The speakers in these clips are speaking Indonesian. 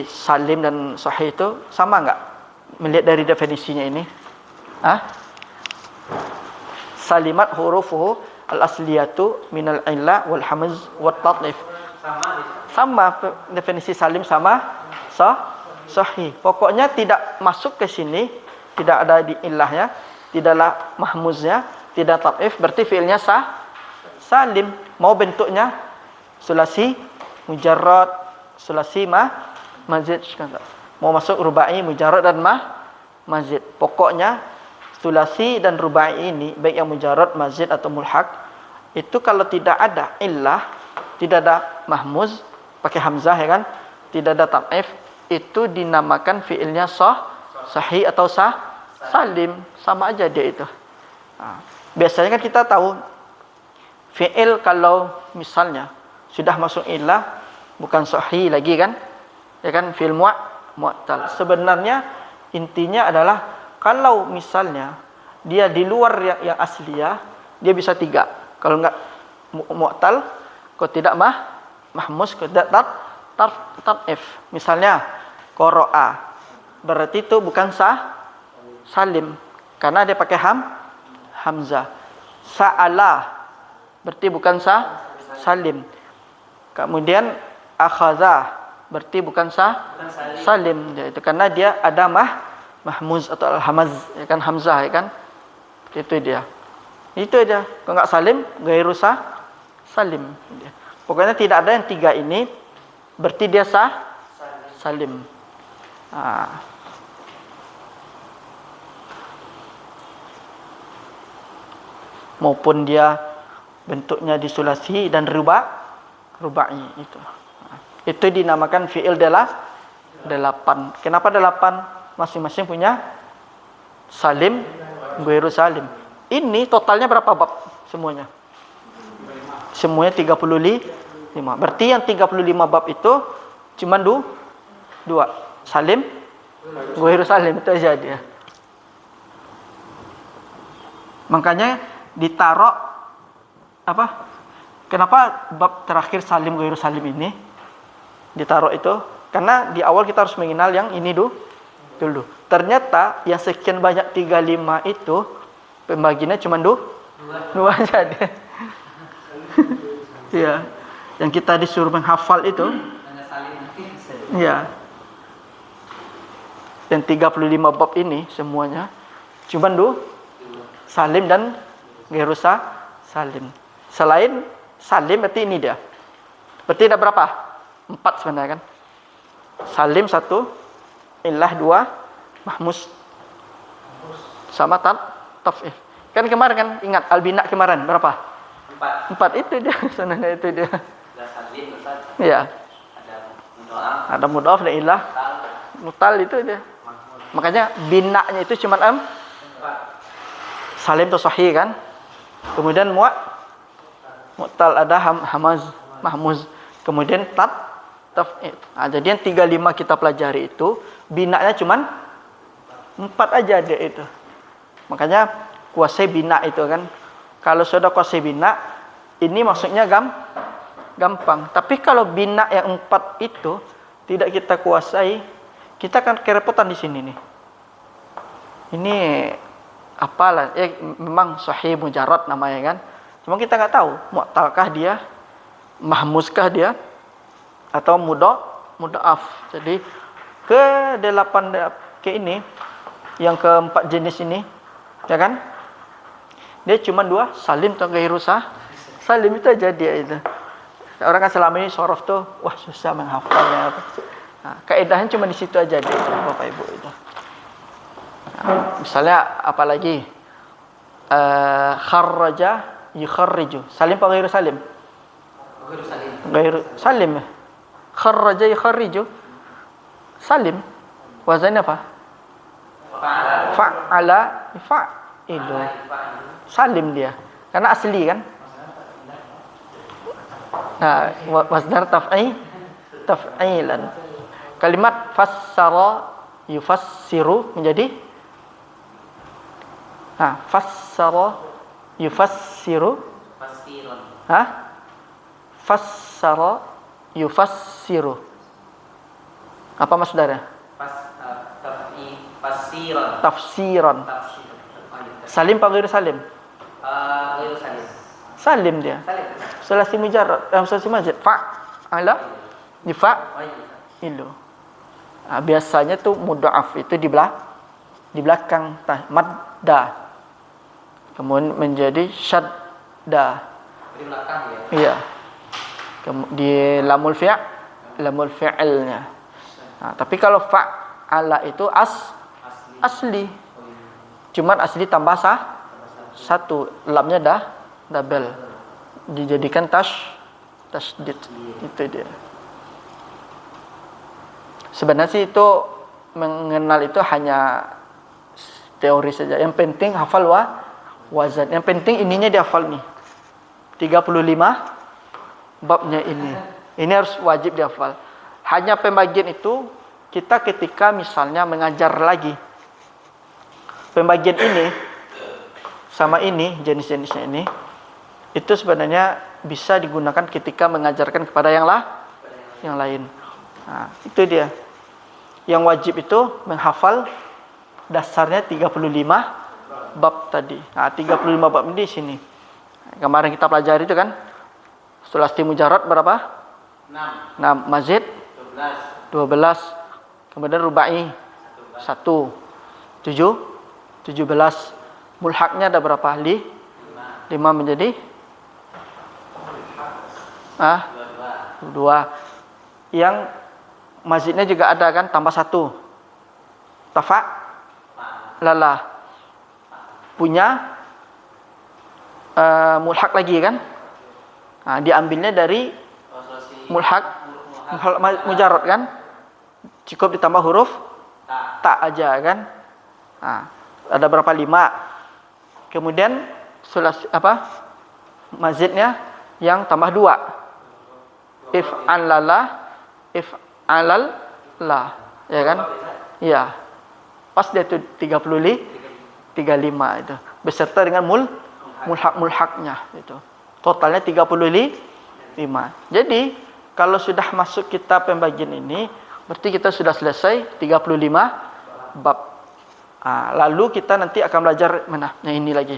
salim dan sahih itu sama enggak? Melihat dari definisinya ini. Salimat hurufuhu al-asliyatu minal illa wal hamz wat tatlif. Sama definisi salim sama sahih. Pokoknya tidak masuk ke sini, tidak ada di illahnya, tidaklah mahmuznya, tidak tatlif, berarti fiilnya salim. Mau bentuknya sulasi mujarrad, sulasi mazid, mau masuk rubai mujarrad dan mazid. Pokoknya sulasi dan rubai ini, baik yang mujarrad, mazid atau mulhaq, itu kalau tidak ada illah, tidak ada mahmuz pakai hamzah ya kan, tidak ada taif, itu dinamakan fiilnya sahih atau salim, sama aja dia itu. Biasanya kan kita tahu fiil kalau misalnya sudah masuk illah bukan sahih lagi kan, ya kan, fiil mu'tal. Sebenarnya intinya adalah kalau misalnya dia di luar yang asliyah, dia bisa 3. Kalau enggak mu'tal, kalau tidak mahmuz, kalau tidak taif. Misalnya qara'a, berarti itu bukan salim karena dia pakai hamzah. Sa'ala berarti bukan salim. Kemudian akhadha berarti bukan salim, itu karena dia ada mahmuz atau al-hamaz, ya kan, hamzah ya kan. Itu dia. Kalau enggak salim, ghairu salim. Pokoknya tidak ada yang 3 ini, berarti dia salim. Maupun dia bentuknya disulasi dan rubai itu. Itu dinamakan fi'il 8. Kenapa 8? Masing-masing punya salim, ghairu salim. Ini totalnya berapa bab semuanya? Semuanya 35. Berarti yang 35 bab itu cuma 2. Salim, ghairu salim, itu aja dia. Makanya ditaruh apa? Kenapa bab terakhir salim ghairu salim ini ditaruh itu? Karena di awal kita harus mengenal yang ini dulu. Ternyata yang sekian banyak 35 itu pembagiannya cuma 2 aja dia. Ya. Yang kita disuruh menghafal itu. Ya. Yang 35 bab ini semuanya cuma 2. Salim dan ghairu salim. Selain salim berarti ini dia. Berarti ada berapa? 4 sebenarnya kan. Salim 1, illah 2, mahmuz sama taf'if. Kan kemarin kan ingat al-bina kemarin berapa? 4 itu dia sebenarnya, itu dia. Iya. Ada mudhaf dan illah. Mutal itu dia. Makanya binanya itu cuma 4. Salim atau sahih kan. Kemudian mu'tal ada hamaz, mahmuz. Kemudian taf'if. Jadi yang 35 kita pelajari itu binanya cuma 4 aja dia itu. Makanya kuasai bina itu kan. Kalau sudah kuasai bina, ini maksudnya gampang. Tapi kalau bina yang 4 itu tidak kita kuasai, kita akan kerepotan di sini nih. Ini apalah? Memang sahih mujarrad namanya kan. Cuma kita nggak tahu mu'talkah dia, mahmuzkah dia, atau mudhaf. Jadi ke ini, yang keempat jenis ini, ya kan? Dia cuma 2, salim atau ghairu salim, itu aja dia itu. Orang kan selama ini sorof tuh, wah susah menghafalnya. Kaedahnya cuma di situ aja dia, Bapak Ibu itu. Misalnya apalagi kharraja yukharriju, salim atau ghairu salim? Ghairu salim. Kharraja yukharriju, salim. Wazannya apa? Fa'ala fa'ilu. Salim dia. Karena asli kan. Nah, wasdar taf'ilan. Kalimat fassara yufassiru menjadi fassara yufassiru. Fassara yufassiru. Apa masdarnya? Tafsiran. Salim apa ghairu salim? Ghairu salim. Salim dia. Sulasi mujarrad, sulasi mazid. Fa'ala di ilu. Biasanya tuh mudha'af itu di belakang madda. Kemudian menjadi syadda. Di belakang ya. Iya. Di lamul fi'ilnya. Nah, tapi kalau fa'ala itu asli. Cuman asli tambah satu, lamnya double. Dijadikan tasydid. Itu dia. Sebenarnya sih itu mengenal itu hanya teori saja. Yang penting hafal wazan. Yang penting ininya dihafal nih. 35 babnya ini. Ini harus wajib dihafal. Hanya pembagian itu kita ketika misalnya mengajar lagi. Pembagian ini sama ini, jenis-jenisnya ini, itu sebenarnya bisa digunakan ketika mengajarkan kepada yang lain. Nah, itu dia. Yang wajib itu menghafal dasarnya 35 bab tadi. Nah, 35 bab ini di sini. Kemarin kita pelajari itu kan. Sulasi mujarrad berapa? 6. Mazid 12. Kemudian rubai 1. 17. Mulhaknya ada berapa? 5 menjadi 2. Yang mazidnya juga ada kan, tambah 1. Lalah. Punya mulhak lagi kan? Nah, diambilnya dari mulhak mujarrad kan? Cukup ditambah huruf ta aja kan? Nah, ada berapa? 5. Kemudian mazidnya yang tambah 2. If'alal la, ya kan? Iya. Pas dia itu 35 itu. Beserta dengan mulhaknya itu. Totalnya 35. Jadi, kalau sudah masuk kita pembagian ini, berarti kita sudah selesai 35 bab. Lalu kita nanti akan belajar mana? Yang ini lagi.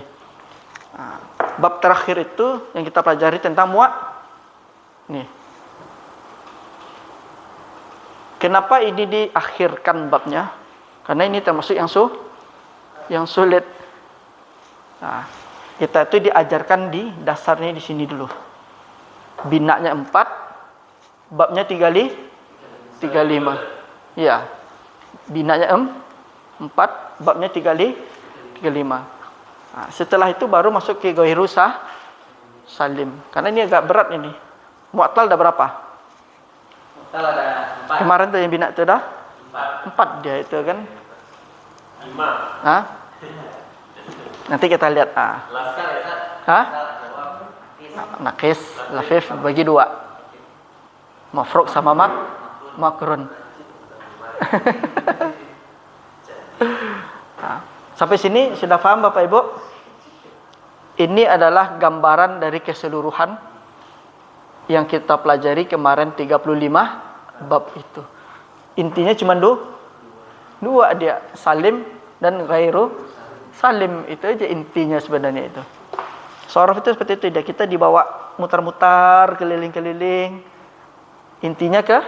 Bab terakhir itu yang kita pelajari tentang nih. Kenapa ini diakhirkan babnya? Karena ini termasuk yang sulit. Nah, kita itu diajarkan di dasarnya di sini dulu. Binanya 4, babnya 35. Ya. Binanya 4, babnya 35. Nah, setelah itu baru masuk ke ghairu salim. Karena ini agak berat ini. Mu'tal ada berapa? Mu'tal ada 4. Kemarin tuh yang bina itu dah 4 dia itu kan. 5. Nanti kita lihat. Nakis, lafif bagi 2. Mafruk sama makrun. Sampai sini sudah paham Bapak Ibu? Ini adalah gambaran dari keseluruhan yang kita pelajari kemarin 35 bab itu. Intinya cuma 2 dia, salim dan ghairu salim. Itu aja intinya sebenarnya itu. Shorof itu seperti itu, kita dibawa mutar-mutar keliling-keliling. Intinya ke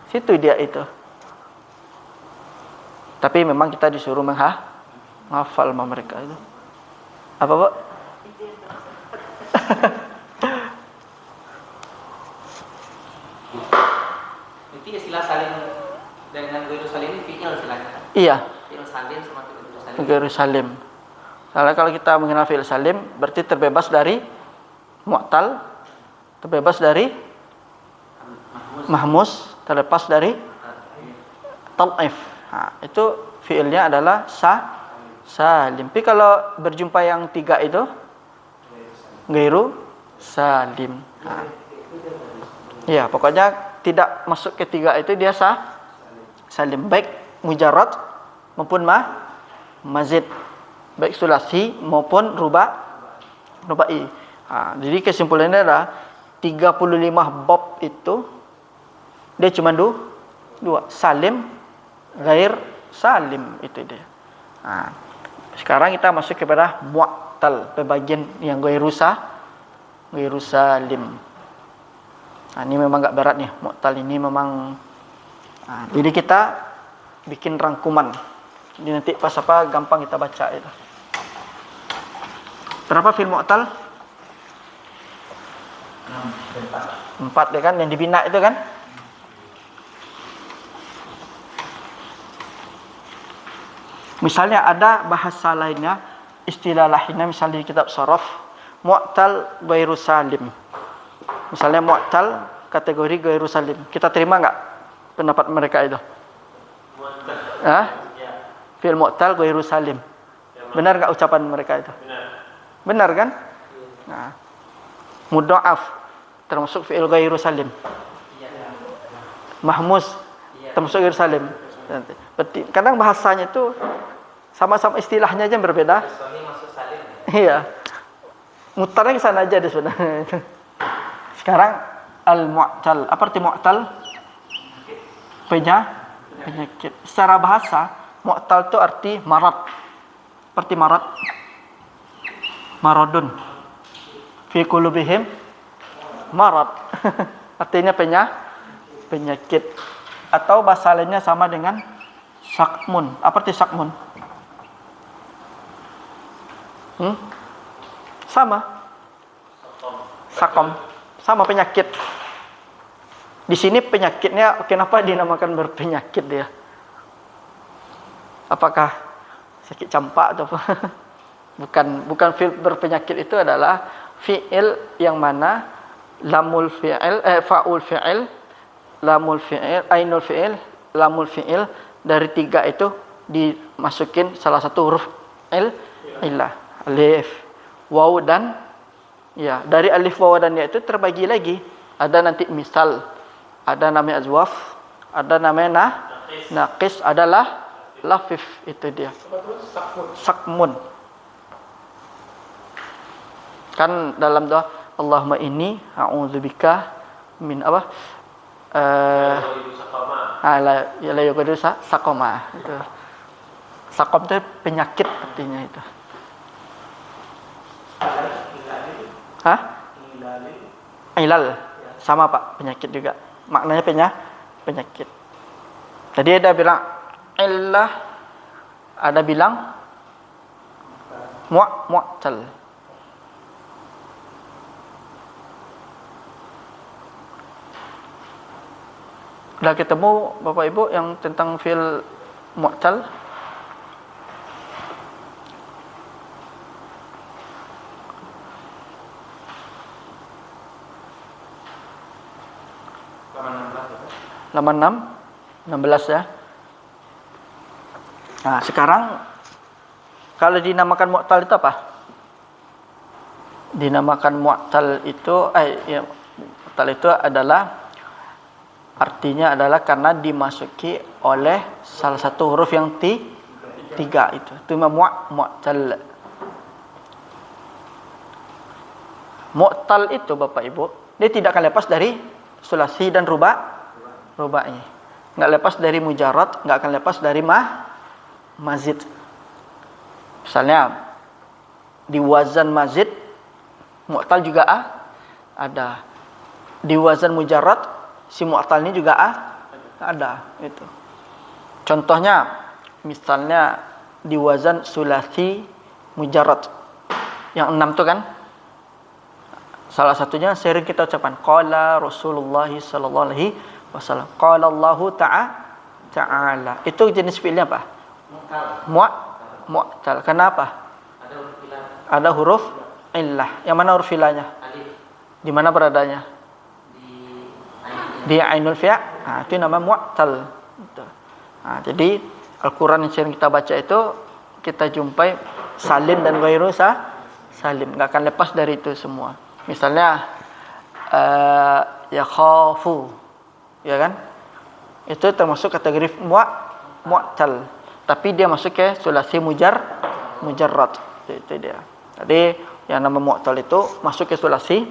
situ dia itu. Tapi memang kita disuruh menghafal sama mereka itu. Apa, Pak? Itu istilah salim dengan ghairu salim ini fi'il istilahnya. Iya. Fi'il salim sama ghairu salim. Ghairu salim. Soalnya kalau kita mengenal fi'il salim berarti terbebas dari mu'tal, terbebas dari mahmus, terlepas dari tad'if. Nah, itu fi'ilnya adalah salim. Tapi kalau berjumpa yang 3 itu ghairu salim. Nah. Ya, pokoknya tidak masuk ke 3 itu dia salim, baik mujarrad maupun mazid, baik sulasi maupun rubai. Jadi kesimpulannya adalah 35 bab itu dia cuma dua, salim, ghair salim, itu dia. Nah, sekarang kita masuk kepada mu'tal, pembagian yang ghairu salim. Nah, ini memang agak berat nih, mu'tal ini memang. Nah, jadi kita bikin rangkuman. Jadi nanti pas apa gampang kita baca itu. Berapa fi'il mu'tal? 4 ya kan, yang dibina itu kan. Misalnya ada bahasa lainnya, istilah lainnya misalnya di kitab sharaf, mu'tal ghairu salim. Misalnya mu'tal kategori ghairu salim. Kita terima enggak pendapat mereka itu? Fi'il mu'tal ghairu salim. Benar enggak ucapan mereka itu? Benar kan? Nah, mudha'af termasuk fi'il ghairu salim. Mahmuz termasuk ghairu salim. Kadang bahasanya itu sama-sama istilahnya aja berbeda. Iya. Mutarnya ke sana aja deh sebenarnya. Sekarang al-mu'tal. Apa arti mu'tal? Penyakit. Secara bahasa, mu'tal itu arti marad. Seperti marad. Maradun. Fi qulubihim marad. Artinya penyakit. Atau bahasa lainnya sama dengan sakmun. Apa arti sakmun? Sama. Sakom. Sama penyakit. Di sini penyakitnya kenapa dinamakan berpenyakit dia? Apakah sakit campak atau apa? Bukan fi'il berpenyakit, itu adalah fi'il yang mana lamul fi'il, fa'ul fi'il, lamul fi'il, ainul fi'il, lamul fi'il, dari 3 itu dimasukin salah satu huruf illah, alif, waw dan ya. Dari alif, waw dan ya itu terbagi lagi. Ada nanti misal, ada namanya azwaf, ada namanya naqis, adalah lafif, itu dia. Sakmun. Kan dalam doa Allahumma inni a'udzubika min apa? La yuqadiru sakoma. Itu. Sakom itu penyakit artinya itu. Hah? Ilal. Sama Pak, penyakit juga. Maknanya penyakit. Tadi ada bilang illah, ada bilang mu'tal. Udah ketemu Bapak Ibu yang tentang fi'il mu'tal? Halaman 16 ya. Nah, sekarang kalau dinamakan mu'tal itu apa? Dinamakan mu'tal itu mu'tal itu adalah artinya adalah karena dimasuki oleh salah satu huruf yang tiga itu. Itu mu'tal. Mu'tal itu Bapak Ibu, dia tidak akan lepas dari sulasi dan rubai. Enggak lepas dari mujarrad, enggak akan lepas dari mazid. Misalnya di wazan mazid mu'tal juga ada. Di wazan mujarrad si mu'tal ini juga ada itu. Contohnya misalnya di wazan sulasi mujarrad yang 6 itu kan, salah satunya sering kita ucapkan qala Rasulullah sallallahu alaihi wasallam, qala Allahu ta'ala. Itu jenis fi'ilnya apa? Mu'tal. Kenapa? Ada huruf illah. Yang mana huruf illahnya? Di mana beradanya? Di ainul fi'a. Nah, itu nama mu'tal. Nah, jadi Al-Quran yang sering kita baca itu kita jumpai salim dan ghairu salim. Enggak akan lepas dari itu semua. Misalnya yakhafu, ya kan? Itu termasuk kategori mu'tal. Tapi dia masuk ke sulasi mujarrad. Itu dia. Jadi yang nama mu'tal itu masuk ke sulasi,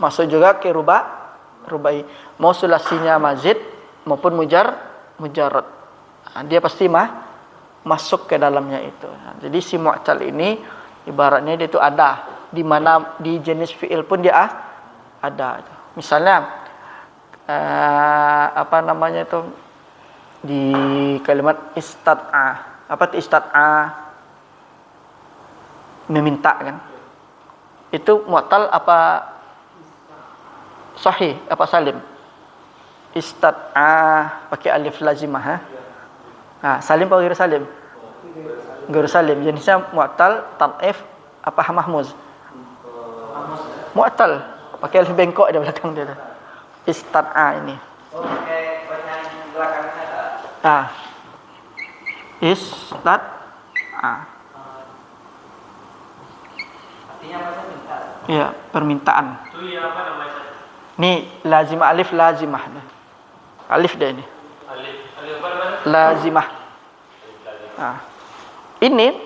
masuk juga ke rubai. Mau sulasinya mazid maupun mujarrad. Dia pasti masuk ke dalamnya itu. Jadi si mu'tal ini ibaratnya dia itu ada di mana di jenis fi'il pun dia ada. Misalnya apa namanya itu di kalimat istad'a. Apa itu istad'a? Meminta kan? Itu mu'tal apa sahih apa salim? Istad'a pakai alif lazimah ha? Salim atau ghairu salim? Ghairu salim. Jenisnya mu'tal, tad'if apa mahmuz? Mu'tal. Pakai alif bengkok di belakang dia. Istad'a ini. Oh, pakai banyak belakangnya. Istad'a. Artinya apa sih minta? Ya, permintaan. Itu ya apa namanya? Ni lazimah alif lazimah. Alif dia ini. Alif apa namanya? Lazimah. Ini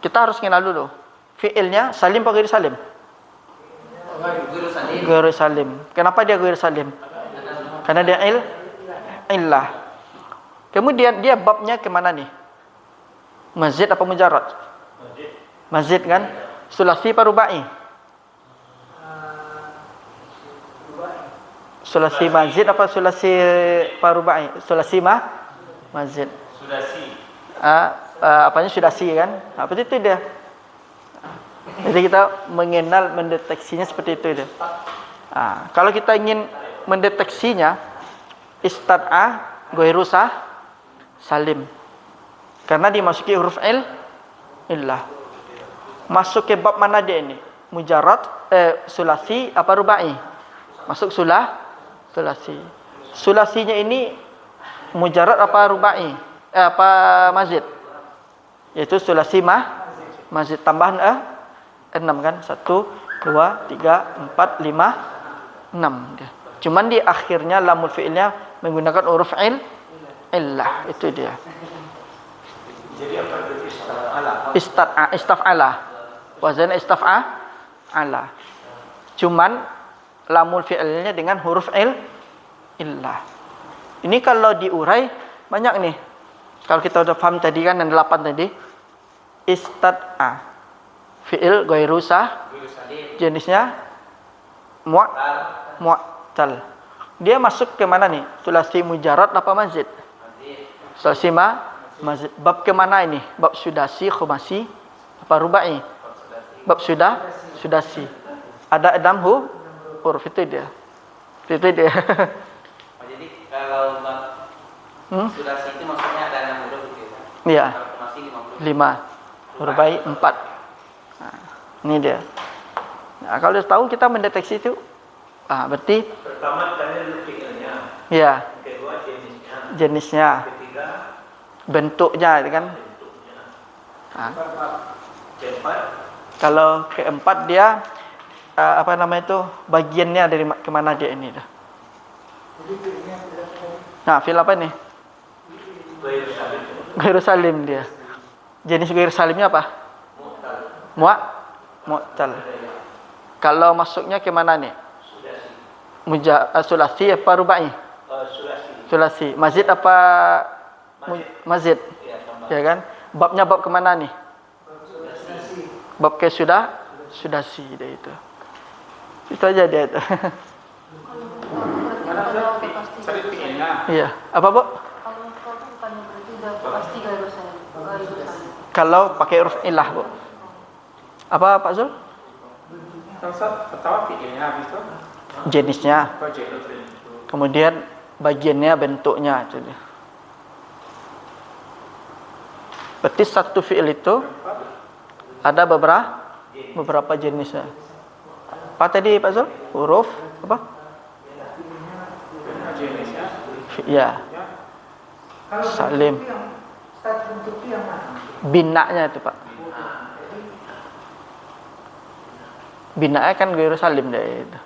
kita harus kenal dulu. Fi'ilnya salim atau ghairu salim? Guru salim. Ghairu salim. Kenapa dia ghairu salim? Karena dia illah. Kemudian dia babnya ke mana nih? Mazid apa mujarrad? Mazid kan? Sulasi apa rubai? Sulasi mazid apa sulasi parubai? Sulasi mazid. Sudasi. Apanya sudasi kan? Apa itu dia? Jadi kita mengenal mendeteksinya seperti itu dia. Kalau kita ingin mendeteksinya istad'a ghairu salim. Karena dimasuki huruf illah. Masuk ke bab mana dia ini? Mujarrad, sulasi apa rubai? Masuk sulasi. Sulasinya ini mujarrad apa rubai? Apa mazid? Yaitu sulasi mazid tambahan 6 kan? 1 2 3 4 5 6 dia. Cuman di akhirnya lamul fi'ilnya menggunakan huruf illah. Itu dia. Jadi apa itu istaf'ala? Istaf'ala. Wazan istaf'ala. Cuman lamul fi'ilnya dengan huruf illah. Ini kalau diurai banyak nih. Kalau kita udah paham tadi kan yang 8 tadi. Istad'a. Fi'il ghairu jenisnya mu'tal. Dia masuk ke mana nih? Sulasi mujarrad apa mazid? Sulasi mazid. Bab ke mana ini? Bab sudasi, khumasi apa rubai? Bab sudasi. Ada 6 huruf itu dia. Itu dia. Jadi kalau sudasi itu maksudnya ada 6 huruf gitu ya. Iya. Kalau masih 5 huruf. 5. Rubai 4. Ini dia. Nah, kalau sudah tahu kita mendeteksi itu berarti Pertama tanya dulu fi'ilnya. ya, Kedua jenisnya, Ketiga bentuknya itu kan. keempat. Kalau keempat dia apa namanya itu bagiannya dari kemana dia ini dah. Nah, fil apa nih? Ghairu salim dia. Jenis ghairu salimnya apa? Mu'tal. Kalau masuknya ke mana nih? Sulasi apa rubai? Sulasi. Mazid apa mazid? Ya kan? Babnya bab kemana nih? Bab ke sudasi dia itu. Itu aja dia itu. Cari fi'ilnya. Iya. Apa, Bu? Kalau pakai huruf ilah, Bu. Apa, Pak Zul? Pertama fi'ilnya habis itu Jenisnya. Kemudian bagiannya, bentuknya itu dia. Berarti satu fi'il itu ada beberapa jenisnya. Apa tadi Pak Zul? Huruf apa? jenisnya. Ya. Salim. Binanya itu Pak. Binanya kan ghairu salim dia itu.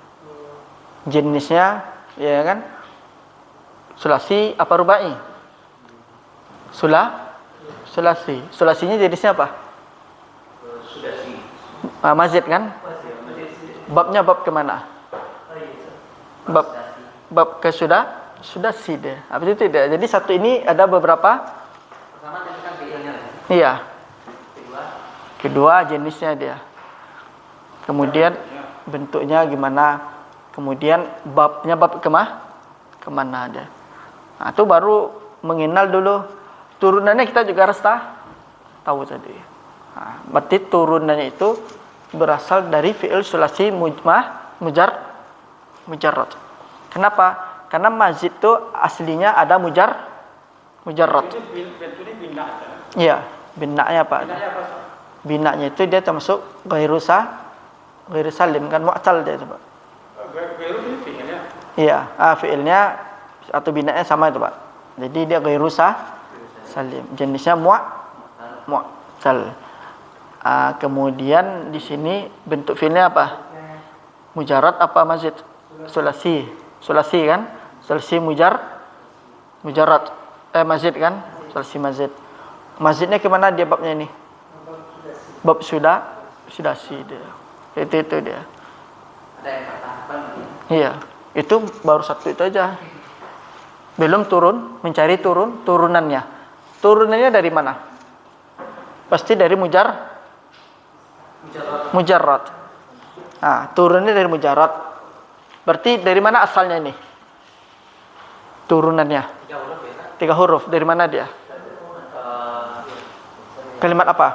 Jenisnya ya kan? Sulasi apa rubai? Sulasi. Sulasinya jenisnya apa? Sudasi. Mazid kan? Babnya bab kemana? Bab ke sudasi dia. Apa itu tidak? Jadi satu ini ada beberapa. Pertama tadi kan fiilnya. Iya. Kedua. Kedua jenisnya dia. Kemudian bentuknya gimana? Kemudian babnya bab kemana dia? Nah, itu baru mengenal dulu. Turunannya kita juga harus tahu tadi. Nah, berarti turunannya itu berasal dari fi'il sulasi mujarrad. Kenapa? Karena mazid itu aslinya ada mujarrad. Itu bentuknya bina. Iya, binanya apa? Binanya apa? Binanya itu dia termasuk ghairu salim kan mu'tal dia itu, Pak. Gairu ini fiilnya. Iya, fi'ilnya atau binanya sama itu, Pak. Jadi dia ghairu salim. Jenisnya mu'tal. Kemudian di sini bentuk fi'ilnya apa? Mujarrad apa mazid? Sulasi kan? Sulasi mujarrad. Mazid kan? Sulasi mazid. Mazidnya kemana dia babnya ini? Bab sudasi dia. Itu dia. Ada yang tahapan. Iya, itu baru satu itu aja. Belum mencari turunannya. Turunannya dari mana? Pasti dari mujarrad. Nah, turunnya dari mujarrad. Berarti dari mana asalnya ini? Turunannya. 3 huruf ya. 3 huruf. Dari mana dia? Kalimat apa?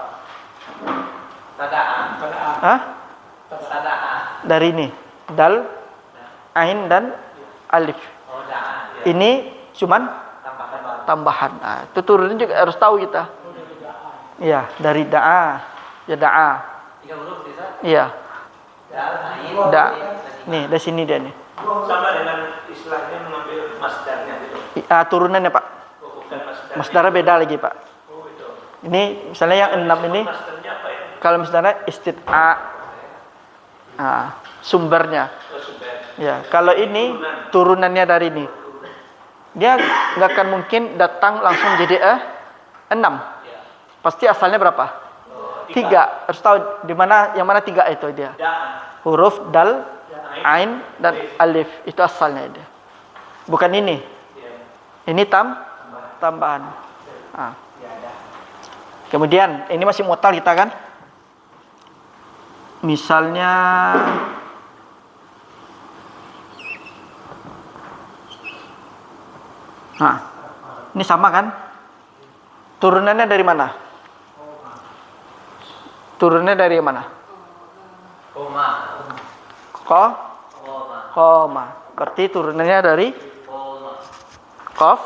Tada'a. Hah? Tada'a. Dari ini. Dal, ain dan alif. Oh, da'a. Ini cuman Tambahkan baru. tambahan. Nah, itu turunnya juga harus tahu kita. Iya, dari da'a. Ya da'a. 3 huruf bisa. Iya. Dal, ain, Da. alif. Nih, dari sini dia nih. Sama dengan istilahnya mengambil masdarnya gitu. Turunannya, Pak. Oh, bukan masdar. Masdarnya beda lagi, Pak. Oh, itu. Ini misalnya yang 6 ini Masdarnya apa ya? kalau misalnya istid'a. Sumbernya. Oh, sumber. Ya, kalau ini turunannya dari ini. Dia nggak akan mungkin datang langsung jadi 6. Pasti asalnya berapa? 3. Harus tahu di mana yang mana 3 itu dia. Da. Huruf dal, ain dan alif itu asalnya dia. Bukan ini. Ini tambahan. Kemudian ini masih mu'tal kita kan? Misalnya ini sama kan? Turunannya dari mana? Turunnya dari mana? Koma. Koma. Berarti turunannya dari Koma. qaf.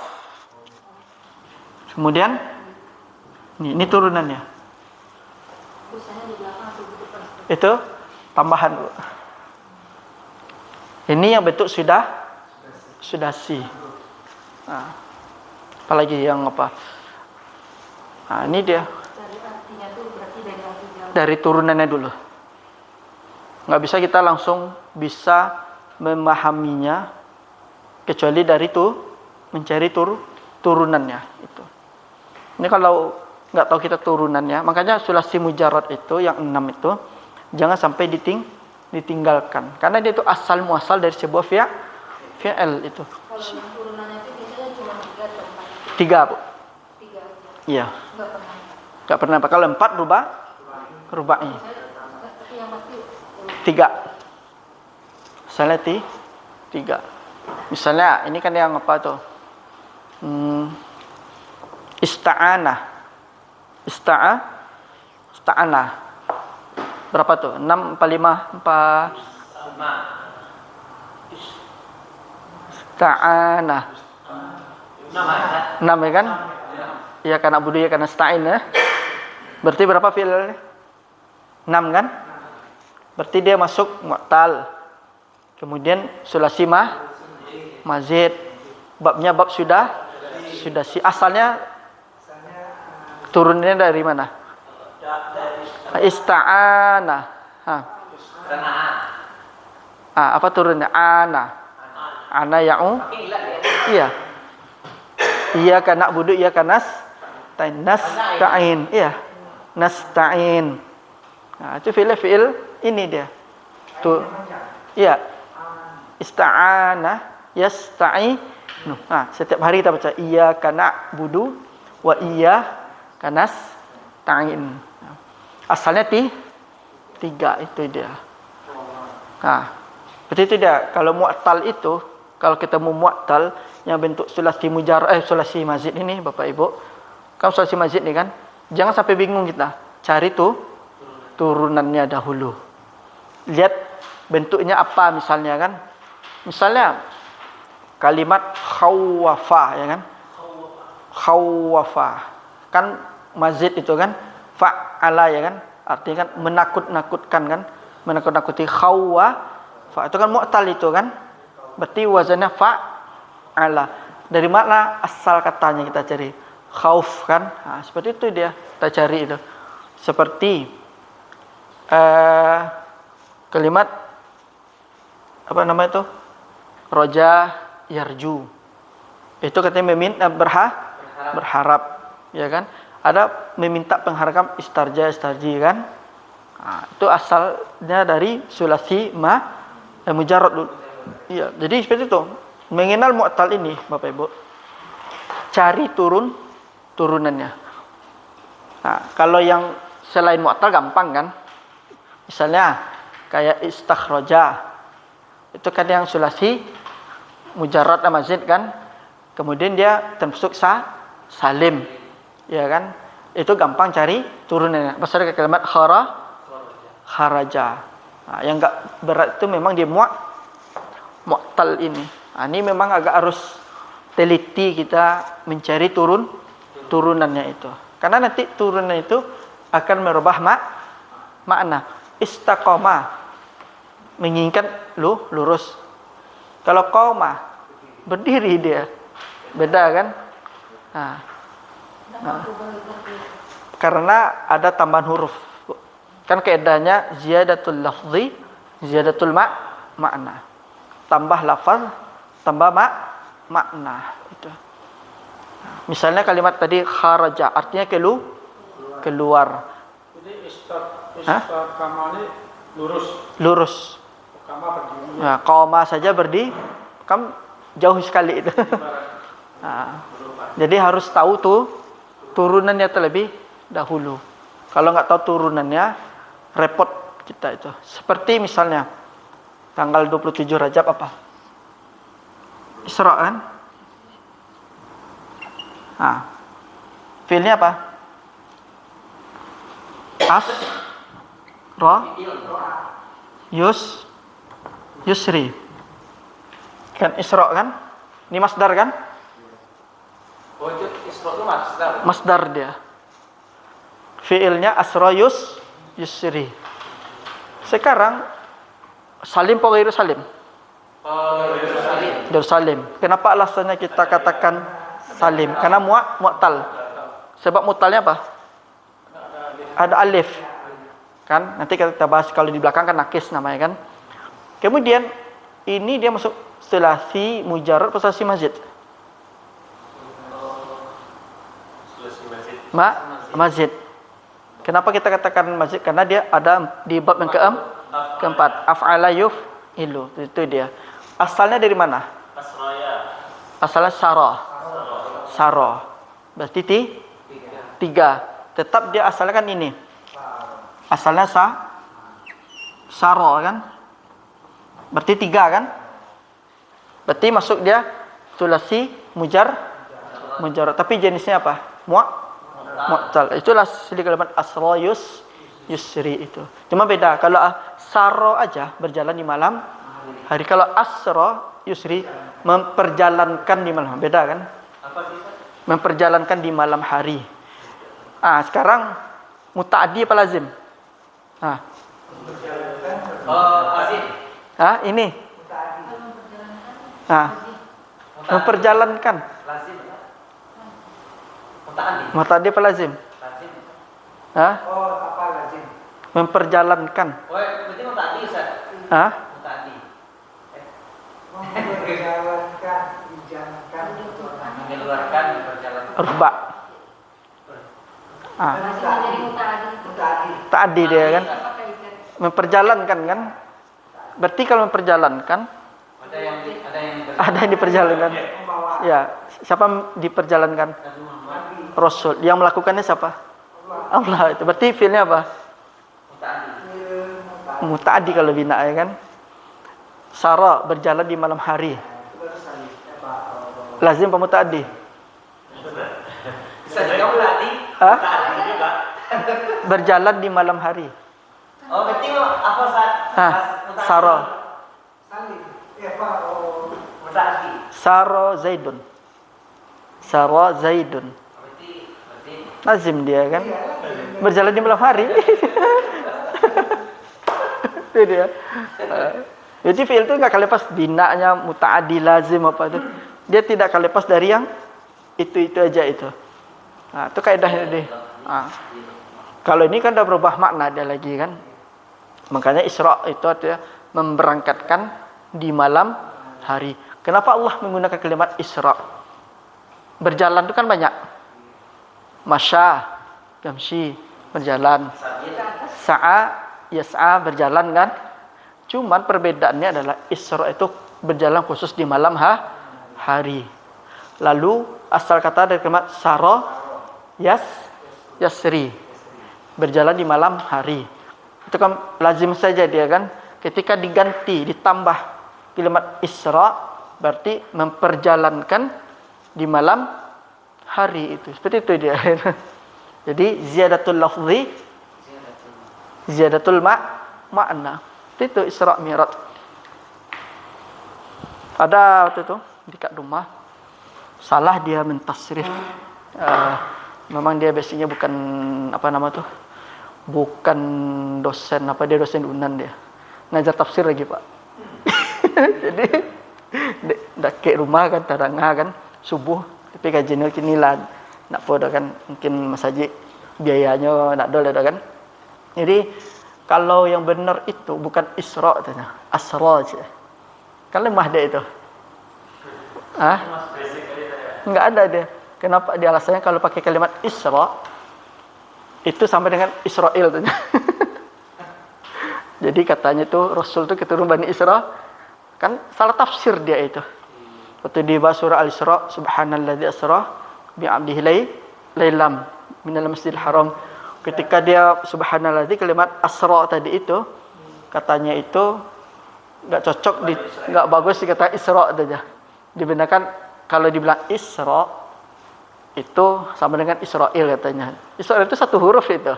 Kemudian ini turunannya. Itu tambahan, Bu. Ini yang bentuk sudasi. Nah, apalagi yang apa? Nah, ini dia. Dari turunannya dulu. Nggak bisa kita langsung bisa memahaminya kecuali dari mencari turunannya itu. Ini kalau nggak tahu kita turunannya, makanya sulasi mujarrad itu yang 6 itu jangan sampai ditinggalkan. Karena dia itu asal muasal dari sebuah fi'il itu. Kalau yang turunannya itu biasanya cuma 3 atau 4. 3, Bu. 3 aja. Iya. Enggak pernah. Nggak pernah. Kalau 4 rubai. Tapi yang pasti 3. Misalnya 3. Misalnya ini kan yang apa tuh? Ista'ana. Berapa tuh? 6 apa 5? Ista'ana. 6 ya kan? Iya karena budu ya karena sta'in ya. Berarti berapa fi'ilnya? 6 kan? Berarti dia masuk mu'tal. Kemudian sulasi mazid. Babnya bab sudasi. Asalnya turunnya dari mana? Ista'ana. Apa turunnya? Ana ya'u. Iya. Iya kana budu iya kanas. Nasta'in. Iya. Nasta'in. Nah, itu fi'il ini dia. Tuh. Iya. Ista'ana Nah, setiap hari kita baca iyyaka na'budu wa iyyaka nasta'in. Asalnya tiga itu dia. Nah, seperti itu dia. Kalau mu'tal itu, kalau kita mau mu'tal yang bentuk sulasi sulasi mazid ini Bapak Ibu. Kan sulasi mazid nih kan. Jangan sampai bingung kita. Cari tuh turunannya dahulu. Lihat bentuknya apa misalnya kan. Misalnya kalimat khawafa ya kan. Khawafa. Kan mazid itu kan fa'ala ya kan. Artinya kan menakut-nakutkan kan. Menakut-nakuti fa itu kan mu'tal itu kan. Berarti wazannya fa'ala. Dari mana asal katanya kita cari? Khauf kan. Nah, seperti itu dia kita cari itu. Seperti kalimat apa namanya itu? Roja yarju. Itu katanya berharap ya kan. Ada meminta pengharapan istarji kan. Nah, itu asalnya dari sulasi mujarrad dulu. Iya, jadi seperti itu. Mengenal mu'tal ini, Bapak Ibu. Cari turunannya. Nah, kalau yang selain mu'tal gampang kan? Misalnya kayak istakhraja. Itu kan yang sulasi mujarrad mazid kan? Kemudian dia termasuk salim. Ya kan? Itu gampang cari turunannya. Masalah kalimat kharaja. Nah, yang enggak berat itu memang dia mu'tal ini. Nah, ini memang agak harus teliti kita mencari turunannya itu. Karena nanti turunan itu akan merubah makna. Istaqamah menginginkan lurus. Kalau qoma berdiri dia. Beda kan? Nah. Karena ada tambahan huruf. Kan kaidahnya ziyadatul lafzi, ziyadatul makna. Tambah lafaz, tambah makna itu. Misalnya kalimat tadi kharaja artinya keluar. Jadi istiqamah ini Lurus. Qama berdiri. Nah, qoma saja berdiri, kan jauh sekali itu. Nah, jadi harus tahu tuh turunannya terlebih dahulu. Kalau nggak tahu turunannya, repot kita itu. Seperti misalnya tanggal 27 Rajab apa? Isra kan? Nah, fiilnya apa? Yusri. Kan Isra kan? Ini masdar kan? Oh, itu Isra itu masdar. Masdar dia. Fiilnya asra yusri. Sekarang salim apa ghairu salim? Salim. Kenapa alasannya kita katakan salim? Karena mu'tal. Sebab mu'talnya apa? Ada alif. Kan? Nanti kita bahas kalau di belakang kan nakis namanya kan. Kemudian ini dia masuk sulasi mujarrad atau sulasi mazid? Mazid. Kenapa kita katakan mazid? Karena dia ada di bab yang keempat. Af'ala yuf'ilu. Itu dia. Asalnya dari mana? Asalnya Sara. Berarti tiga. Tetap dia asalnya kan ini. Asalnya Sara kan? Berarti tiga kan? Berarti masuk dia sulasi mujarrad. Tapi jenisnya apa? Mu'tal. Itulah asli kalimat asra yusri itu. Cuma beda. Kalau Sara aja berjalan di malam hari. Kalau asra yusri memperjalankan di malam. Beda kan? Memperjalankan di malam hari. Sekarang muta'addi apa lazim? Lazim. Ini. Memperjalankan. Lazim. Muta'addi apa lazim? Lazim. Apa lazim? Memperjalankan. Oh, berarti muta'addi Ustaz. Muta'addi. Menjalankan, dijalankan, Mengeluarkan, berjalan. Urba. Masih menjadi muta'addi. Ta'addi dia kan. Apa kaitan? Memperjalankan kan. Berarti kalau memperjalankan Ada yang ada yang diperjalankan. Ya, siapa diperjalankan? Rasul. Yang melakukannya siapa? Allah. Itu berarti fi'ilnya apa? Muta'addi kalau bina ya kan. Sara berjalan di malam hari. Lazim apa muta'addi? Bisa juga tadi. Hah? Tadi juga. Berjalan di malam hari. Oh, berarti apa saat? Hah? Sara. Mutasi. Sara Zaidun. Sara Zaidun. Berarti Lazim dia kan. Berjalan di malam hari. Itu dia. Jadi fi'il itu enggak akan lepas binanya, muta'addi, lazim apa itu. Dia tidak akan lepas dari yang itu aja itu. Nah, itu kaidahnya deh. Nah. Kalau ini kan udah berubah makna dia lagi kan. Makanya Isra itu artinya memberangkatkan di malam hari. Kenapa Allah menggunakan kalimat Isra? Berjalan itu kan banyak. Masya, yamshi, berjalan. Sa'a, yas'a, berjalan kan. Cuman perbedaannya adalah Isra itu berjalan khusus di malam hari. Lalu asal kata dari kalimat Sara, yasri, berjalan di malam hari. Itu kan lazim saja dia kan. Ketika diganti, ditambah kalimat Isra, berarti memperjalankan di malam hari itu. Seperti itu dia. Jadi ziyadatul lafzi, ziyadatul makna. Itu Isra Mi'raj. Ada waktu itu di kat rumah salah dia mentasrif. Memang dia basicnya bukan apa nama tuh? Bukan dosen apa, dia dosen Unan dia. Ngajar tafsir lagi, Pak. Jadi dak ke rumah kan tarangah kan subuh tapi kajian kini lah nak podo kan mungkin Mas Haji biayanya nak dol ada kan. Jadi kalau yang benar itu bukan Isra katanya, Asra aja. Kan lemah dia itu. Enggak ada dia. Kenapa dia alasannya kalau pakai kalimat Isra itu sama dengan Israel katanya. Jadi katanya itu Rasul itu keturunan Bani Isra. Kan salah tafsir dia itu. Waktu di surah Al-Isra, subhanalladzi asra bi'abdihi lailam minal masjidil haram. Ketika dia subhanalladzi kalimat asra tadi itu katanya itu enggak cocok, enggak bagus dikata Isra saja. Dibenarkan kalau dibilang Isra itu sama dengan Israel katanya. Israel itu satu huruf itu.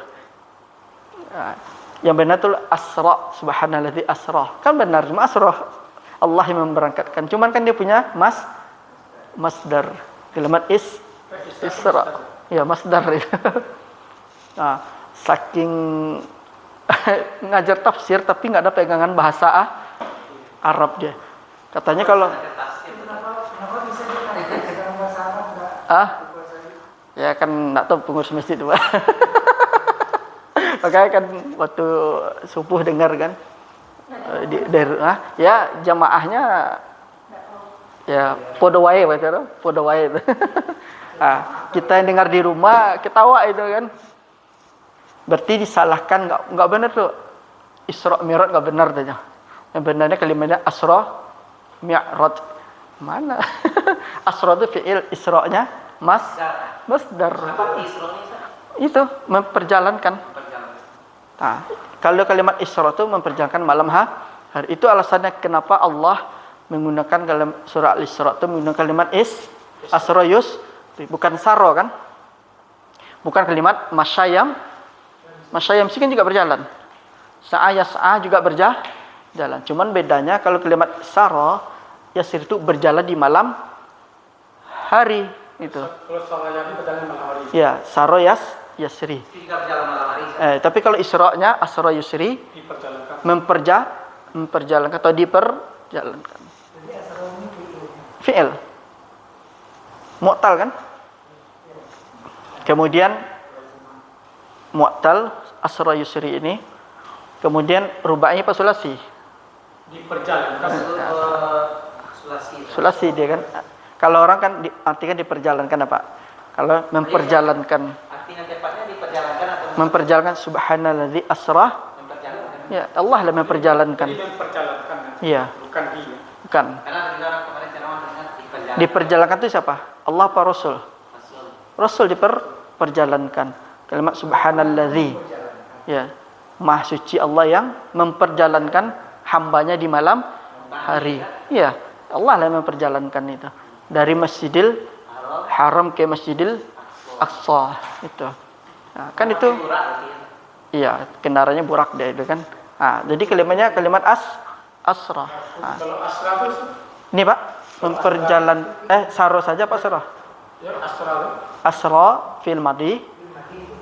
Nah, yang benar itu asra, subhanalladzi asra. Kan benar cuma asra. Allah yang memberangkatkan. Cuman kan dia punya masdar. Kalimat Isra. Ya, masdar itu. Nah, saking ngajar tafsir tapi enggak ada pegangan bahasa Arab dia. Katanya kalau ya kan enggak tahu pengurus masjid itu, Pak. Makanya kan waktu subuh dengar kan ya jamaahnya ya podo wae itu. Kita yang dengar di rumah ketawa itu kan. Berarti disalahkan, enggak benar tuh. Isra Mi'raj enggak benar tanya. Yang benarnya kalimatnya Asra Mi'raj. Mana? Asra itu fi'il, Isra-nya masdar. apa Isra ini? Itu memperjalankan. Nah, kalau kalimat Isra itu memperjalankan malam hari. Itu alasannya kenapa Allah menggunakan dalam surah Al-Isra itu menggunakan kalimat Asra bukan Saro kan? Bukan kalimat masyayam. Masyayam sih kan juga berjalan. Sa'a juga berjalan. Cuman bedanya kalau kalimat Saro yasir itu berjalan di malam hari itu. Kalau Salayani berjalan malam hari. Ya, Saro yasri. Tidak berjalan malam hari. Tapi kalau Isra-nya Asra yusri Diperjalankan. memperjalankan atau diperjalankan. Fi'il. Mu'tal kan? Kemudian mu'tal Asra yusri ini. Kemudian rubainya apa sulasi? Diperjalankan. Sulasi dia kan. Kalau orang kan artikan diperjalankan apa? Kalau memperjalankan. Artinya tepatnya diperjalankan atau Memperjalankan subhanalladzi asra. memperjalankan? Ya, Allah lah memperjalankan. Jadi memperjalankan. Iya, Bukan dia. bukan. Karena ada juga orang kemarin ceramah dengan diperjalankan. Diperjalankan itu siapa? Allah apa Rasul? Rasul. Rasul diperjalankan. Kalimat subhanalladzi. Ya. Maha suci Allah yang memperjalankan hambanya di malam hari. Ya. Allah lah yang memperjalankan itu. Dari Masjidil Haram ke Masjidil Aqsa itu. Nah, kan itu iya, kendaraannya burak dia itu kan. Nah, jadi kalimatnya kalimat asra. Nah. Kalau asra itu Ini Pak, memperjalan saro saja Pak saro. ya asra itu. Asra fil madi,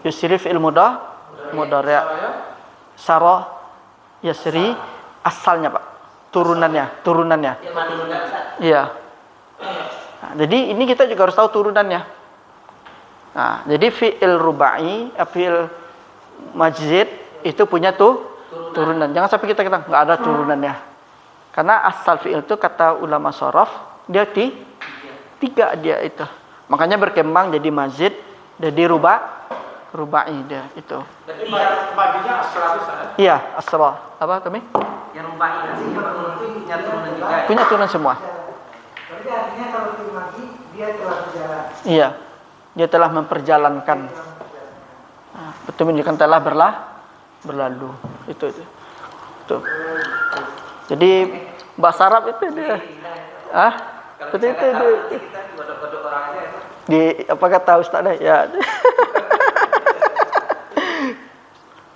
yusri fil mudhari'. Saro yasri asalnya Pak. Turunannya. Iya. Nah, jadi ini kita juga harus tahu turunannya. Nah, jadi fi'il rubai, fi'il majzid itu punya turunan. Jangan sampai kita nggak ada turunannya. Karena asal fi'il itu kata ulama sharaf dia tiga dia itu. Makanya berkembang jadi mazid, jadi rubai dia itu. Jadi madinya asra itu sana. Iya, asra. Apa kami? Yang rubai tadi yang itu punya turunan juga. Punya turunan semua. Berarti artinya kalau dimaki dia telah berjalan. Iya. Dia telah memperjalankan. Nah, betul menunjukkan telah berlalu. Itu. Jadi bahasa Arab itu dia. Seperti itu dia. Kita kodok-kodok orang aja itu. Di apa kata Ustaz dah? Ya.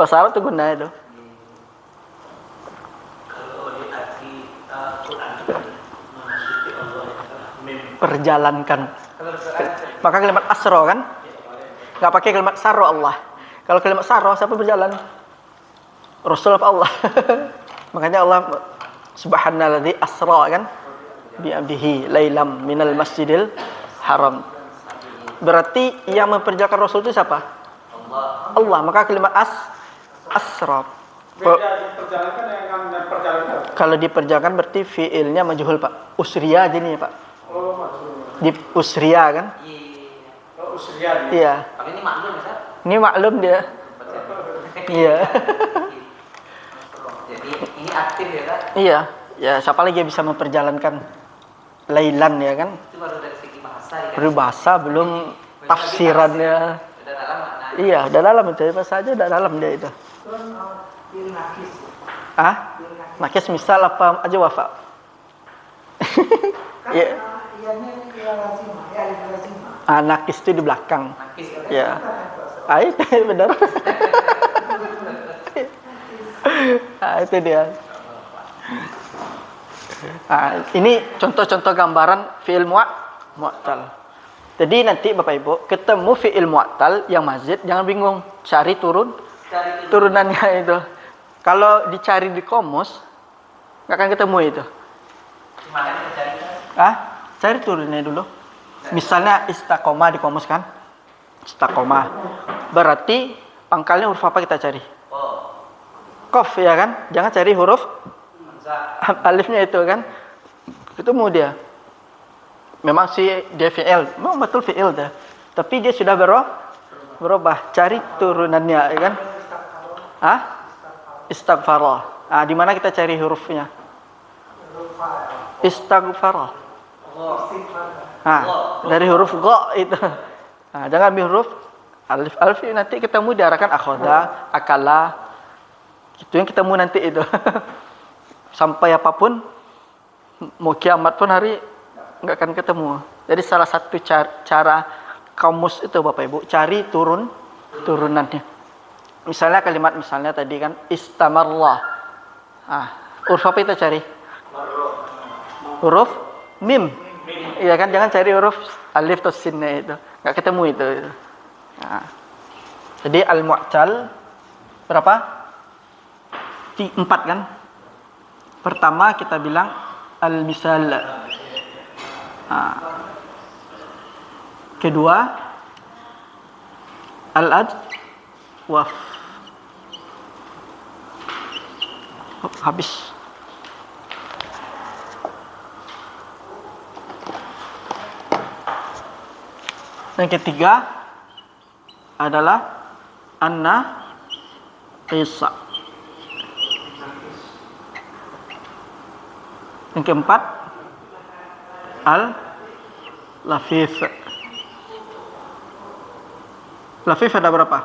Bahasa Arab itu guna itu. Kalau di arti Quran itu memasuki Allah yang telah Perjalankan. Kalau Quran Maka kalimat asro kan? Enggak pakai kalimat saro Allah. Kalau kalimat saro siapa berjalan? Rasul apa Allah? Makanya Allah subhanalladzi asra kan bi abdihi lailam minal masjidil haram. Berarti yang memperjalankan Rasul itu siapa? Allah. Maka kalimat asra. beda diperjalankan dengan perjalankan. Kalau diperjalankan berarti fiilnya majhul Pak. Usriya jadinya Pak. Oh, maksudnya. Di usriya kan? Oh, usriya. Iya. Tapi ini maklum ya, Ustaz. Ini maklum dia. Iya. Jadi ini aktif ya, Kak? Iya. Ya siapa lagi yang bisa memperjalankan lailan ya kan? Itu baru dari segi bahasa ya. Baru bahasa belum tafsirannya. Udah dalam makna. Iya, udah dalam itu bahasa aja udah dalam dia itu. Terus fil nakis. Nakis misal apa aja wafa. Kan Iya. ianya ila lazimah, ya ila lazimah. Nakis itu di belakang. Nakis. Ya. Itu benar. Itu dia. Ini contoh-contoh gambaran fi'il mu'tal. Jadi nanti Bapak Ibu ketemu fi'il mu'tal yang mazid jangan bingung, cari turunannya itu. Kalau dicari di komus nggak akan ketemu itu. Gimana kita cari? Cari turunnya dulu. Misalnya istiqomah di komus kan? Istiqomah. Berarti pangkalnya huruf apa kita cari? Oh, Qaf ya kan? Jangan cari huruf hamzah. alifnya itu kan. Ketemu dia. Memang dia fi'il, memang betul fi'il dah. Tapi dia sudah berubah. Cari turunannya ya kan? Istighfarah. Di mana kita cari hurufnya? Istighfarah. Dari huruf gha itu. Jangan ambil huruf alif. Alif nanti ketemu diarahkan akhoda, akala. Itu yang ketemu nanti itu. Sampai apapun mau kiamat pun hari nggak akan ketemu. Jadi salah satu cara kamus itu Bapak Ibu cari turunannya. Misalnya kalimat tadi kan istamarlah. Huruf apa kita cari? Huruf mim. Iya kan, jangan cari huruf alif atau sinnya itu. Nggak ketemu itu. Jadi al-mu'tal berapa? 4 kan? Pertama kita bilang al-misal. Kedua al-adwaf. Habis. Yang ketiga adalah an-naqisa. Yang keempat Lafif. Lafif ada berapa?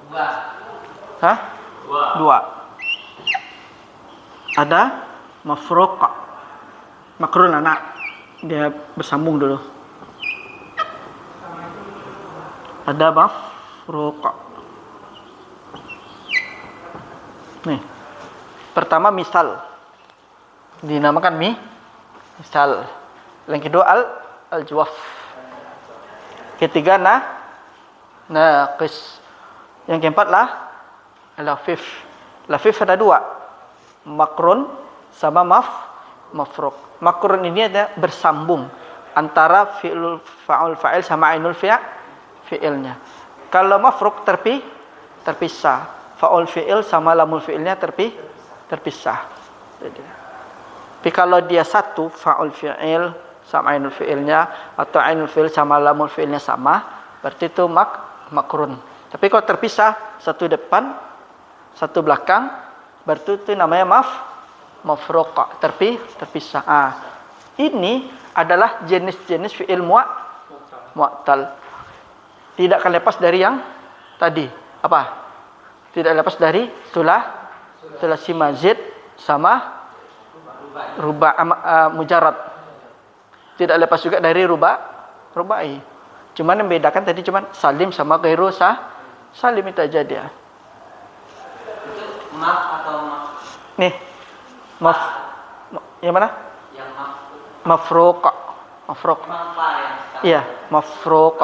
Dua. Hah? Dua. Ada mafruq. Makrun anak. Dia bersambung dulu. Ada mafruq. Nih. Pertama misal. Dinamakan misal. Yang kedua al-jawaf. Ketiga naqis. Yang keempat lafif. Lafif ada dua. Makrun sama mafruq. Makrun ini ada bersambung antara fi'il fa'ul fa'il sama ainul fi'ilnya. Kalau mafruq terpisah. Fa'ul fi'il sama lamul fi'ilnya terpisah. Tapi kalau dia satu fa'ul fi'il sama ainul fi'ilnya atau ainul fi'il sama lamul fi'ilnya sama, berarti itu makrun. Tapi kalau terpisah, satu depan, satu belakang, berarti itu namanya mafruq, terpisah. Ini adalah jenis-jenis fi'il mu'tal. Tidak akan lepas dari yang tadi. Apa? Tidak lepas dari sulasi mazid sama mujarrad. Tidak lepas juga dari rubai. Cuman yang membedakan tadi cuman salim sama ghairu salim itu aja dia. Itu maf atau Nih. Yang mana? yang Mafruq. Memang fa yang sekarang. Iya, mafruq.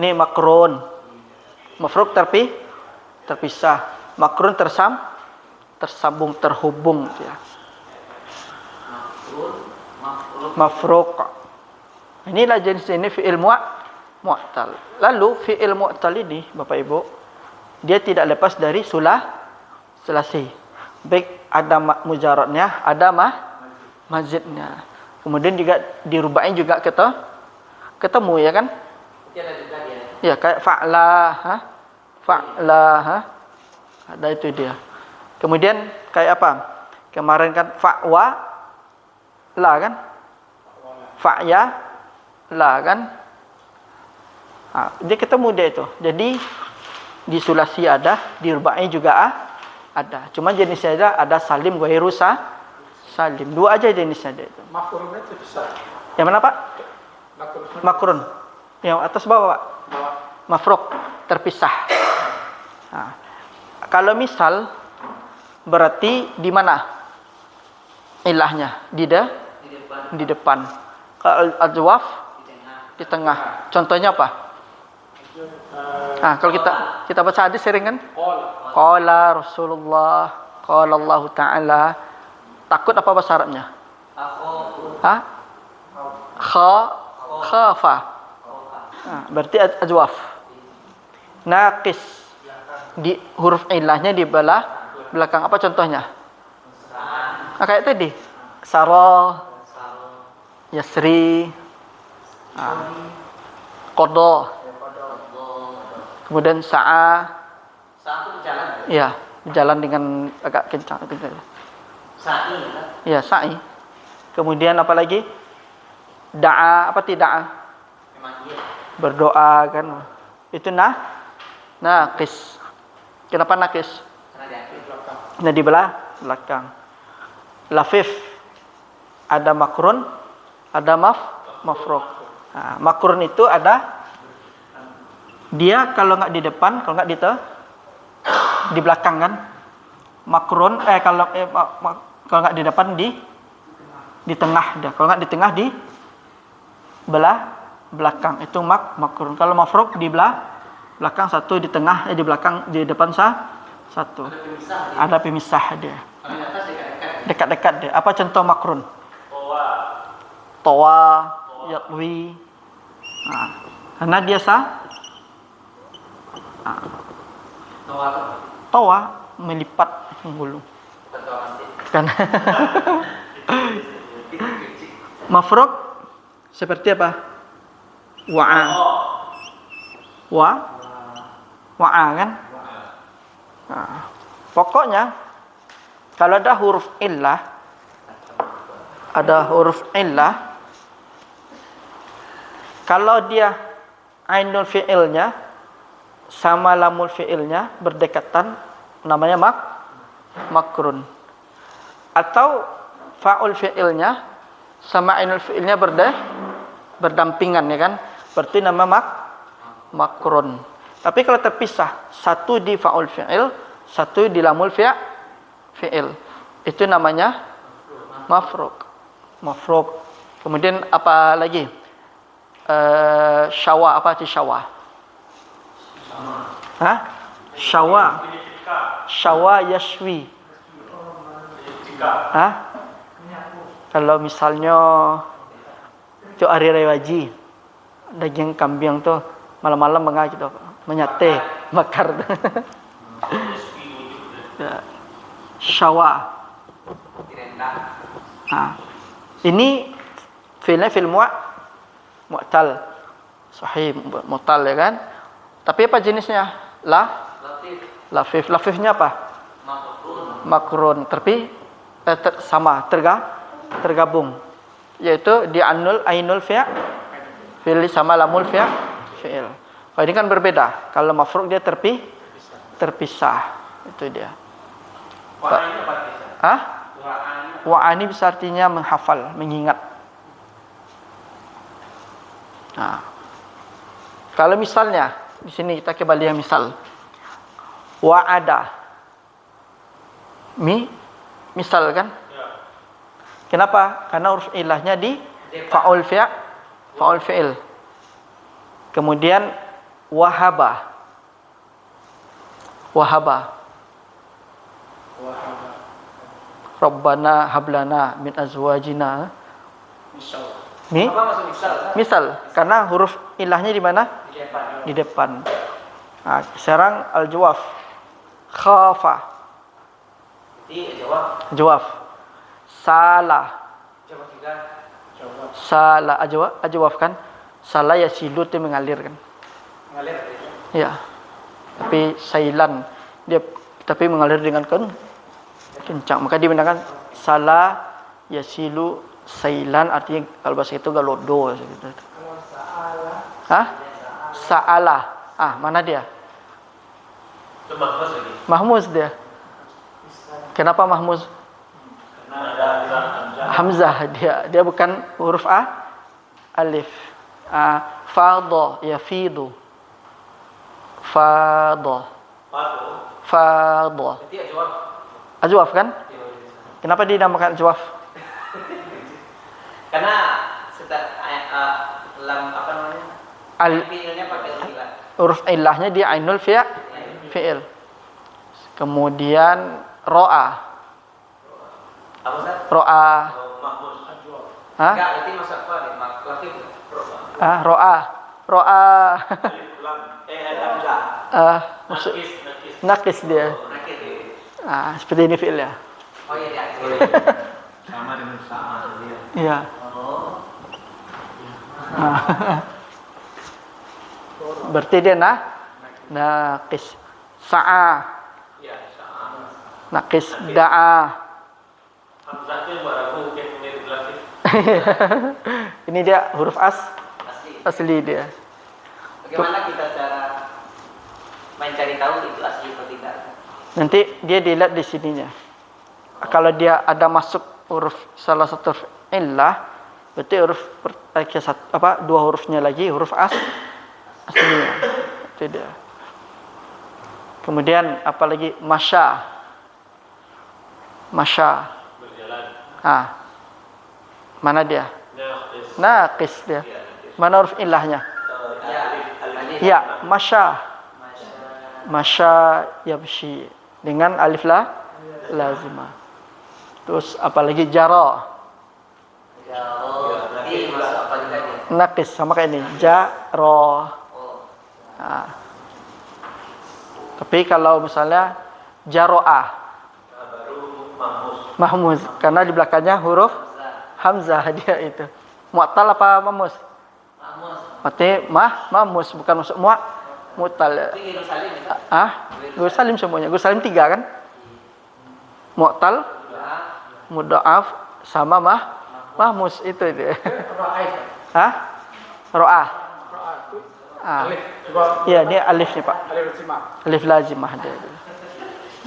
Nih makrun. Mafruq terpisah. Makrun tersambung, terhubung ya. Mafruq. Inilah jenis ini fi'il mu'tal. Lalu fi'il mu'tal ini Bapak Ibu, dia tidak lepas dari sulasi. Baik ada mujarradnya, ada mazidnya. Kemudian juga dirubain juga ketemu ya kan? Ada juga dia. Ya kayak fa'la. Ada itu dia. Kemudian kayak apa? Kemarin kan fa'wa la kan? Fa'ya la kan? Dia ketemu dia itu. Jadi di sulasi ada, di rubai juga ada. Cuma jenisnya ada salim ghairu salim. Dua aja jenisnya dia itu. Makrunnya terpisah. Yang mana Pak? Makrun. Yang atas bawah Pak. Mafruq terpisah. Nah, kalau misal berarti di mana ilahnya? Di depan. Kalau al-jawaf di tengah. Contohnya apa? Kalau kita baca hadis sering kan? Qala Rasulullah, qala Allah Ta'ala. Takut apa bahasa Arabnya? Khafa. Berarti ajwaf. Naqis. Di huruf ilahnya di belakang. Apa contohnya? Kayak tadi. Sara, Yasri, Qadha. Kemudian sa'a. Sa'a itu berjalan. Iya, berjalan dengan agak kencang. Sa'i. Iya, sa'i. Kemudian apa lagi? Da'a, apa tidak? Memang iya. Berdoa kan. Itu naqis. Kenapa naqis? Karena di akhir belakang. Nah, di belakang. Lafif. Ada makrun, ada mafruq. Nah, makrun itu ada dia kalau nggak di depan, kalau nggak di belakang kan. Makrun kalau nggak di depan di tengah dia. Kalau nggak di tengah di belakang itu makrun. Kalau mafruq di belakang satu, di tengah di belakang, di depan satu. Ada pemisah dia. Dekat-dekat dia. Apa contoh makrun? Tawa, yaqwi. Karena dia tawa melipat menggulung. Kan. Mafruq seperti apa? Wa'a kan? Pokoknya kalau ada huruf illah Kalau dia ainul fi'ilnya sama lamul fi'ilnya berdekatan, namanya makrun. Atau fa'ul fi'ilnya sama ainul fi'ilnya berdampingan, ya kan? Berarti nama makrun. Tapi kalau terpisah, satu di fa'ul fi'il, satu di lamul fi'il, itu namanya mafruq. Kemudian apa lagi? Syawa, apa arti syawa? Hah? Syawa yashwi. Hah? Kalau misalnya itu hari raya haji, daging kambing tuh malam-malam gitu, menyate, bakar. Ya. Syawa. Nah, ini fi'ilnya fil mu'tal. Sahih mu'tal, ya kan? Tapi apa jenisnya? Lafif. Lafifnya apa? Makrun. Tapi sama, tergabung. Yaitu di ainul fi'il sama lamul fi'il. Kalau ini kan berbeda. Kalau mafruq dia terpisah. Itu dia. Wa'ani bisa artinya menghafal, mengingat. Nah, kalau misalnya di sini kita kembali yang misal wa'ada, misal kan? Kenapa? Karena huruf ilahnya di fa'ul fi'il. Kemudian wahaba. Rabbana hablana min azwajina. Misal, karena huruf ilahnya di mana? Di depan. Nah, sekarang al-jawaf. Khafa. Jawaf. Salah. Salah ajwaf kan? Salah ya silu itu mengalir kan? Mengalir. Ya. Tapi sailan dia tapi mengalir dengan kencang. Maka dibinakan salah yasilu sailan, artinya kalau bahasa itu galodo gitu. Hah? Sa'ala. Mana dia? Itu mahmuz lagi. Mahmuz dia. Kenapa mahmuz? Karena ada Hamzah dia bukan huruf alif. Fadha yafidu. Fadha. Berarti Ajwaf kan? Kenapa dinamakan ajwaf? Karena lam apa namanya? Fi'ilnya pakai ilah. Huruf ilahnya dia ainul fi'il. Kemudian ro'a. Apa Ustaz? Ro'a. mahmuz. Hah? Enggak, berarti masuk apa nih? Lafif. Ro'a. Alif lam hamzah. Maksud Nakis. nakis dia. Nakir. Seperti ini fi'il ya. Oh iya. Sama dengan sama dia. Iya. Oh. Berarti dia naqis. Sa'a. Ya, sama. Naqis da'a. Hamzahnya baru mungkin mirip lafif. Ini dia huruf Asli. asli dia. Bagaimana kita cara mencari tahu itu asli atau tidak? Nanti dia dilihat di sininya. Kalau dia ada masuk huruf salah satu huruf illah, berarti huruf dua hurufnya lagi huruf aslinya. Itu dia. Kemudian apa lagi? Masya. Berjalan. Mana dia? Naqis. Naqis dia. Mana huruf ilahnya? Alif. Ya, masya. Masya yamshi dengan alif lazimah. Terus apalagi jara. Berarti masuk apa juga dia? Naqis sama kayak ini. Jara. Oh. Tapi kalau misalnya jaro'ah, Baru mahmuz. mahmuz, karena di belakangnya huruf hamzah dia itu. Mu'tal apa mahmuz? Mahmuz. Berarti mahmuz bukan masuk mu'tal. Itu Yerusalem itu. Gur salim semuanya. Gur salim 3 kan? Mu'tal, mudha'af sama mahmuz itu dia. Ro'ah. Ro'a itu Ah. alif. Coba Iya, dia alif nih, Pak. alif lazimah. Alif lazimah dia.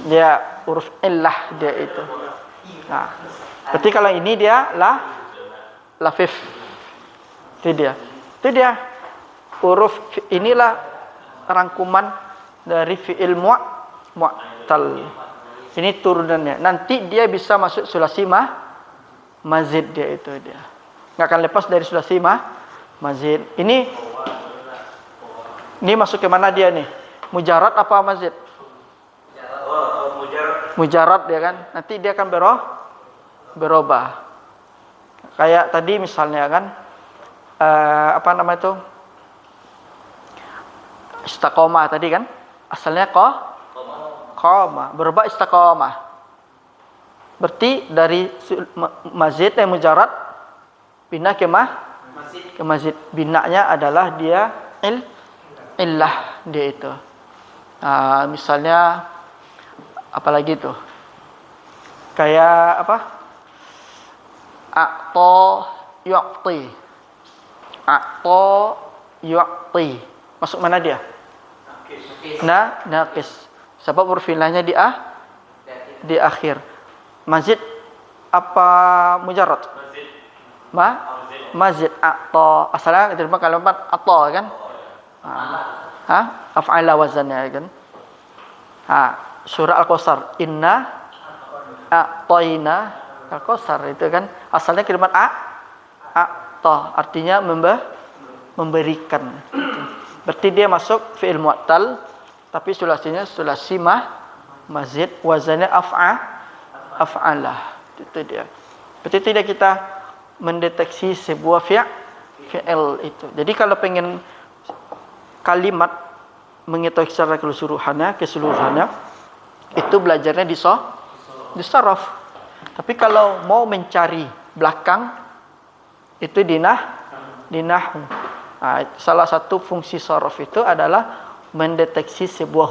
Dia huruf illah dia itu. Nah, berarti kalau ini dia lafif. Itu dia. Itu dia. Huruf inilah rangkuman dari fi'il mu'tal. Ini turunannya. Nanti dia bisa masuk sulasi mazid dia itu dia. Enggak akan lepas dari sulasi mazid. Ini masuk ke mana dia nih? Mujarad apa mazid? Mujarad dia kan. Nanti dia akan berubah. Kayak tadi misalnya kan apa nama itu? Istiqomah tadi kan? Asalnya qoma, berubah istiqomah. Berarti dari mazid yang mujarad pindah ke mazid. Binanya adalah dia illah dia itu. Misalnya apalagi tuh? Kayak apa? Yu'ti. Masuk mana dia? Naqis. Sebab huruf ilahnya di akhir. Mazid apa mujarrad? Mazid atau asalnya diterima kalimat atau kan? Af'ala wazannya kan? Surah Al-Kautsar, inna a'tayna Al-Kautsar itu kan asalnya kalimat a'ta artinya memberikan. Berarti dia masuk fi'il mu'tal tapi sulasinya sulasi mazid wazannya af'alah. Itu dia. Berarti tidak kita mendeteksi sebuah fi'il itu. Jadi kalau pengen kalimat mengetahui secara keseluruhannya itu belajarnya di saraf. Tapi kalau mau mencari belakang itu di nahwu. Salah satu fungsi saraf itu adalah mendeteksi sebuah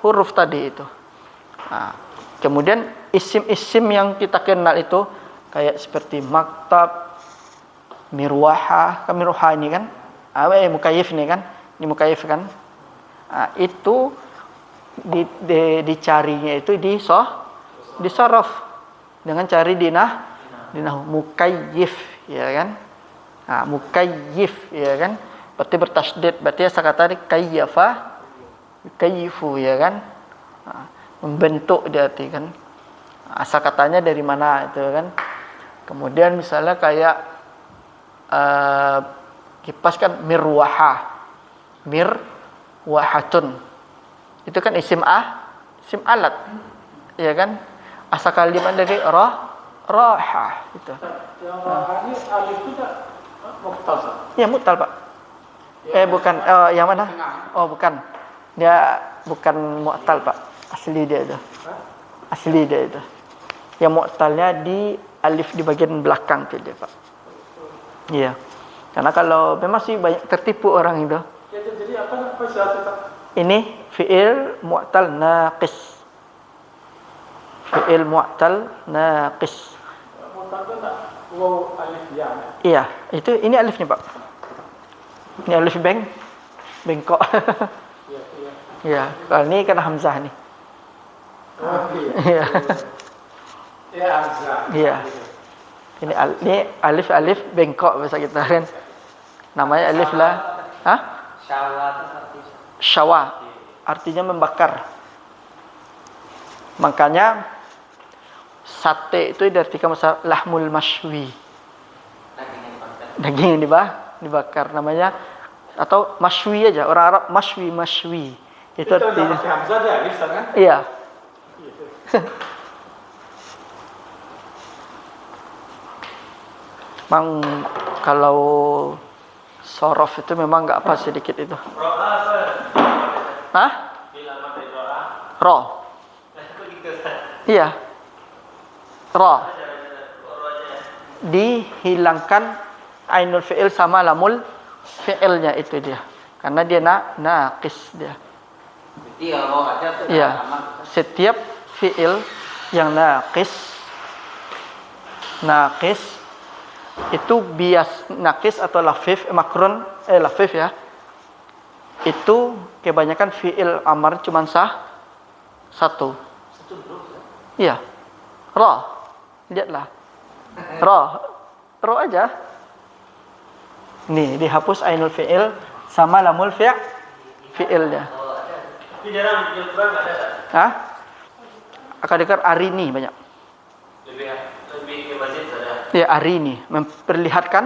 huruf tadi itu. Kemudian isim-isim yang kita kenal itu kayak seperti maktab, mirwaha, ini kan, mukayif ini kan, ini mukayif kan. Itu dicarinya itu di saraf dengan cari di nahwu mukayyif ya kan. Mukayyif ya kan. Berarti bertasydid, berarti asal kata ini kayyifu ya kan. Membentuk dia arti kan. Asal katanya dari mana itu kan. Kemudian misalnya kayak kipas kan mirwahatun. Itu kan isim alat. Ya kan? Asal kalimat dari raha itu. Yang ini alif itu tak mu'tal. Ya mu'tal, Pak. Bukan. Yang mana? Oh, bukan. Dia bukan mu'tal, Pak. Asli dia itu. Asli dia itu. Yang mu'talnya di alif di bagian belakang tu dia, Pak. Iya. Karena kalau memang sih banyak tertipu orang itu. Ya, jadi apa istilahnya, Pak? Ini fi'il mu'tal naqis. Fi'il mu'tal naqis. Mu'tal itu tak waw alif ya. Iya, ini alif nih, Pak. Ini alif bengkok. Iya, kalau ini kan hamzah nih. Iya. Ya, hamzah. Iya. Ini alif bengkok bahasa kita kan. Namanya alif lah. Syawa artinya membakar. Makanya sate itu diartikan lahmul mashwi. Daging yang dibakar namanya atau mashwi aja. Orang Arab mashwi. Itu artinya hamzah dia alif kan? Iya. Memang kalau sorof itu memang enggak apa sedikit itu. Ro. Iya. Ro. Dihilangkan ainul fi'il sama lamul fi'ilnya itu dia. Karena dia naqis dia. Iya. Setiap fi'il yang naqis itu bias nakis atau lafif lafif ya. Itu kebanyakan fi'il amar cuma satu. Iya. Ra. Lihatlah. Ra aja. Nih, dihapus ainul fi'il sama lamul fi'ilnya. Tapi jarang di Quran ada. Hah? Akan dengar arini banyak. Lebih ke masjid ada. Ya, arini memperlihatkan